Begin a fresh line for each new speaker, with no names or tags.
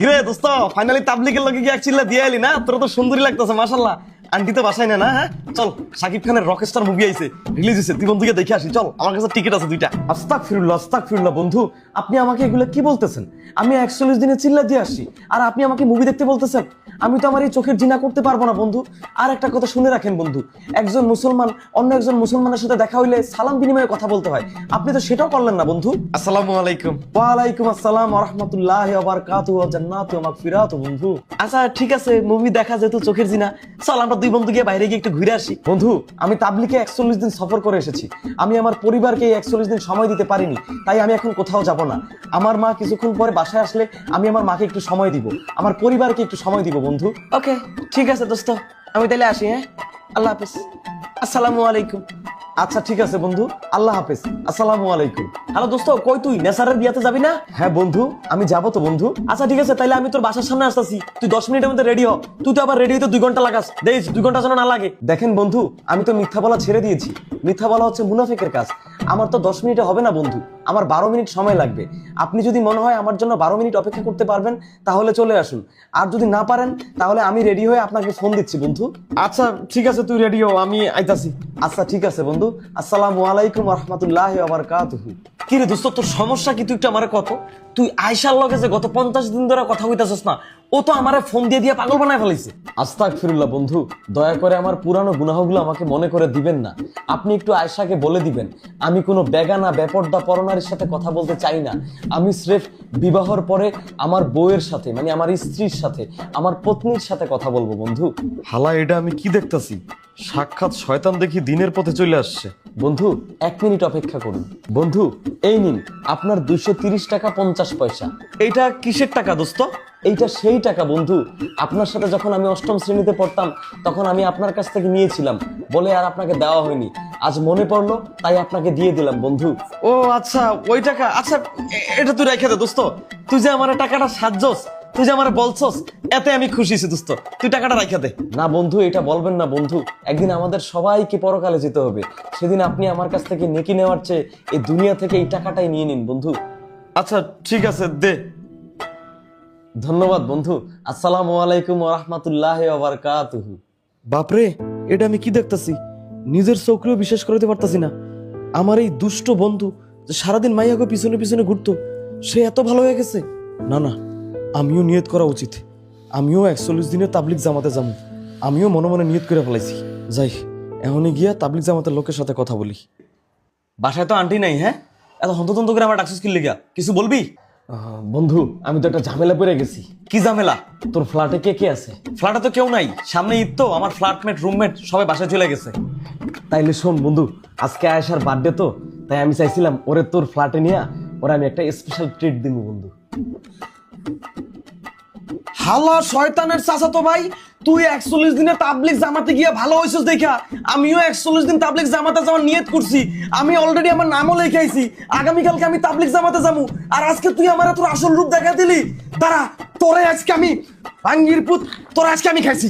কিরে দোস্ত, ফাইনালি তাবলিগের লগে গিয়ে চিল্লা দিয়ে এলি না? তোর তো সুন্দরই লাগতেছে মাশাআল্লাহ। আন্টি তো বাসায় না? না হ্যাঁ, চল শাকিব খানের রকস্টার মুভি আইছে, রিলিজ হইছে, তুই বন্ধুকে দেখে আসি চল। আমার কাছে টিকিট আছে 2টা। আস্তাগফিরুল্লাহ বন্ধু, আপনি আমাকে এগুলো কি বলতেছেন? আমি 41 দিনে চিল্লা দিয়ে আসছি আর আপনি আমাকে মুভি দেখতে বলতেছেন? আমি তো আমার এই চোখের জিনা করতে পারবো না বন্ধু। আর একটা কথা শুনে রাখেন বন্ধু, একজন মুসলমান অন্য একজন মুসলমানের সাথে দেখা হইলে সালাম বিনিময়ে কথা বলতে হয়, আপনি তো সেটাও করলেন না বন্ধু। আসসালামু আলাইকুম। ওয়ালাইকুম আসসালাম ওয়া রাহমাতুল্লাহি ওয়া বারাকাতুহু ওয়া জান্নাতু ওয়া মাগফিরাতু বন্ধু। আচ্ছা ঠিক আছে, মুভি দেখা যেহেতু চোখের জিনা, চল আমরা দুই বন্ধু গিয়ে বাইরে গিয়ে একটু ঘুরে আসি। বন্ধু, আমি তাবলিগে 41 দিন সফর করে এসেছি, আমি আমার পরিবারকে 41 দিন সময় দিতে পারিনি, তাই আমি এখন কোথাও যাব না। আমার মা কিছুক্ষণ পরে বাসায় আসলে আমি আমার মাকে একটু সময় দিব, আমার পরিবারকে একটু সময় দিব বন্ধু। ওকে ঠিক আছে দোস্ত, আমি তাহলে আসি। হ্যাঁ, আল্লাহ হাফেজ। আসসালামু আলাইকুম। আচ্ছা ঠিক আছে বন্ধু, আল্লাহ হাফেজ, আসসালামু আলাইকুম। হ্যালো দোস্ত, কই তুই নেসারের বিয়াতে যাবি না? হ্যাঁ বন্ধু, আমি যাবো তো বন্ধু। আচ্ছা ঠিক আছে, তাইলে আমি তোর বাসার সামনে আসতেছি, তুই 10 মিনিটের মধ্যে রেডি হ। তুই তো আবার রেডি হইতে 2 ঘন্টা লাগাস, দেখ 2 ঘন্টা যেন না লাগে। দেখেন বন্ধু, আমি তো মিথ্যা বলা ছেড়ে দিয়েছি, মিথ্যা বলা হচ্ছে মুনাফিকের কাজ। আমার তো 10 মিনিটে হবে না বন্ধু, আমার 12 মিনিট সময় লাগবে। আপনি যদি মনে হয় আমার জন্য 12 মিনিট অপেক্ষা করতে পারবেন তাহলে চলে আসুন, আর যদি না পারেন তাহলে আমি রেডি হয়ে আপনাকে ফোন দিচ্ছি বন্ধু। আচ্ছা ঠিক আছে, তুই রেডি হও, আমি আইতাছি। আচ্ছা ঠিক আছে বন্ধু, আসসালামু আলাইকুম ওয়া রাহমাতুল্লাহি ওয়া বারাকাতুহু। কি রে দোস্ত, তোর সমস্যা কি? তুই একটু আমারে কত, তুই আয়শার লগে যে গত 50 দিন ধরে কথা কইতাছস না, ও তো আমারে ফোন দিয়ে দিয়ে পাগল বানায় ফেলাইছে। আস্তাগফিরুল্লাহ বন্ধু, দয়া করে আমার পুরানো গুনাহগুলো আমাকে মনে করে দিবেন না। আপনি একটু আয়শাকে বলে দিবেন আমি কোনো বেগানা বেপর্দা পরনারীর সাথে কথা বলতে চাই না। আমি স্রেফ বিবাহর পরে আমার বউয়ের সাথে, মানে আমার স্ত্রীর সাথে, আমার পত্নীর সাথে কথা বলবো বন্ধু। হালা, এটা আমি কি দেখতাছি? সাক্ষাৎ শয়তান দেখি দিনের পথে চলে আসছে। বন্ধু 1 মিনিট অপেক্ষা করুন। বন্ধু এই নিন আপনার 230 টাকা 50 পয়সা। এইটা কিসের টাকা দোস্ত? এইটা সেই টাকা বন্ধু, আপনার সাথে যখন আমি 8ম শ্রেণীতে পড়তাম তখন আমি আপনার কাছ থেকে নিয়েছিলাম বলে আর আপনাকে দেওয়া হয়নি, আজ মনে পড়লো তাই আপনাকে দিয়ে দিলাম বন্ধু। ও আচ্ছা, ওই টাকা। আচ্ছা এটা তুই রেখে দে দোস্ত, তুই যে আমার টাকাটা সাহায্যস, তুই যে আমার বলছস, এতে আমি খুশি হইছি দোস্ত, তুই টাকাটা রাখা দে। না বন্ধু, এটা বলবেন না বন্ধু, একদিন আমাদের সবাইকে পরকালে যেতে হবে, সেদিন আপনি আমার কাছ থেকে নেকি নেওয়ার চেয়ে এই দুনিয়া থেকে এই টাকাটাই নিয়ে নিন বন্ধু। আচ্ছা ঠিক আছে, দে। ধন্যবাদ বন্ধু। আসসালামু আলাইকুম ওয়া রাহমাতুল্লাহি ওয়া বারাকাতুহু। বাপরে, এটা আমি কি দেখতাছি? নিজের চোখেও বিশ্বাস করতে পারতাছি না। আমার এই দুষ্ট বন্ধু যে সারাদিন মাইয়াকে পিছনে পিছনে ঘুরতো, সে এত ভালো হয়ে গেছে। না না, আমিও নিয়ত করা উচিত, আমিও 41 দিনের তাবলিগ জামাতে যাবো। আমিও মনে মনে নিয়ত করে ফেলাইছি, যাই এখনই গিয়া তাবলিগ জামাতের লোকের সাথে কথা বলি। বাসায় তো আন্টি নাই? হ্যাঁ, এত হন্ততন্ত করে আমার ডাকছিস কি লিগা? কিছু বলবি? বন্ধু, আমি তো একটা ঝামেলা পড়ে গেছি। কি ঝামেলা? তোর ফ্ল্যাটে কে কে আছে? ফ্ল্যাটে তো কেউ নাই, সামনে ঈদ তো, আমার ফ্ল্যাটমেট রুমমেট সবাই বাসায় চলে গেছে। তাইলে শোন বন্ধু, আজকে আয়েশার বার্থডে তো, তাই আমি চাইছিলাম ওরে তোর ফ্ল্যাটে নিয়ে ওরা আমি একটা স্পেশাল ট্রিট দিব বন্ধু। হালা শয়তানের চাচাতো ভাই, তুই 41 দিনে তাবলিগ জামাতে গিয়া ভালো হইছিস দেখা আমিও 41 দিন তাবলিগ জামাতে যাওয়ার নিয়ত করছি। আমি অলরেডি আমার নামও লিখাইছি, আগামীকালকে আমি তাবলিগ জামাতে যাবো। আর আজকে তুই আমার তোর আসল রূপ দেখা দিলি। দাঁড়া, তোরে আজকে আমি ভাঙ্গির পুত, তোরে আজকে আমি খাইছি।